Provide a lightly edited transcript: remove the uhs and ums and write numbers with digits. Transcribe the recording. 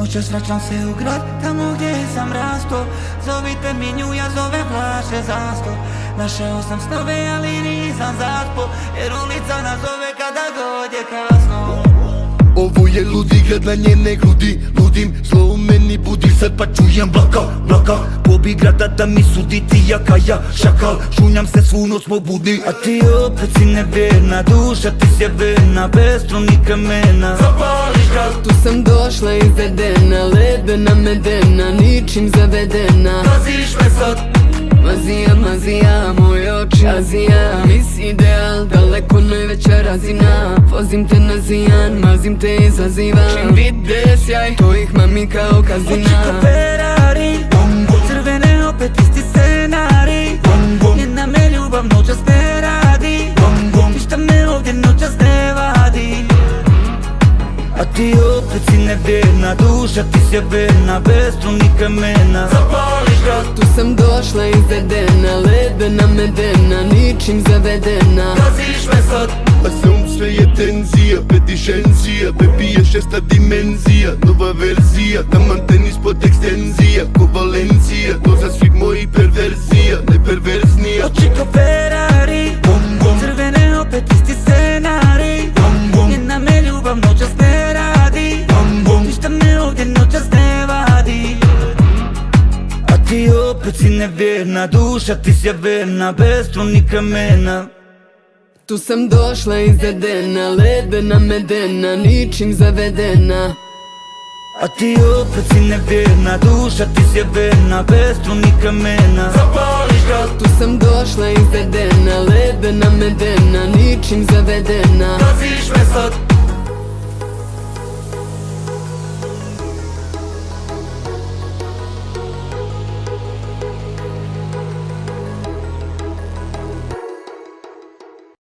Noćas vraćam se u grad, tamo gdje sam rasto. Zovite mi nju, ja zovem flaše zasto. Našao sam snove, ali nisam zaspo, jer ulica nas zove kada god je kasno. Ovo je ludi grad, na njene grudi ludim. Zlo u meni budi, sad pa čujem blaka. Pobi grada da mi sudi, ti jaka ja šakal. Šunjam se svu noć smo budni, a ti opet si nevjerna, duša ti sjevena, bez truni kamena. zapališ grad. Tu sam došla izvedena, ledena medena, ničim zavedena. Paziš me sad, Mazija, moje oči Azija. Mis ideal, daleko najveća razina. Vozim te na zijan, mazim te izazivam. Čim vide sjaj, to ih mami kao kazina. Oči ko Ferrari, crvene opet isti scenari. Njena me ljubav noćas ne radi, ništa me ovdje noćas ne vadi. A ti opet si nevjerna, duša ti sjevena, bez truni kamena. zapališ grad. Tu sam došla izvedena, ledena medena, ničim zavedena. Paziš me sad, a sve je tenzija, petišenzija. Baby je šesta dimenzija, nova verzija. Taman tenis pod ekstenzija, ko Valencija. Doza svih mojih perverzija, najperverznija. Oči ko Ferrari, crvene opet isti scenari. Njena me ljubav noćas ne radi, ništa me ovdje noćas ne vadi. A ti opet si nevjerna, duša ti sjevena, bez truni kamena. Tu sam došla izvedena, ledena medena, ničim zavedena. A ti opet si nevjerna, duša ti sjevena, bez truni kamena. Zapališ grad. Tu sam došla izvedena, ledena medena, ničim zavedena. Paziš me sad,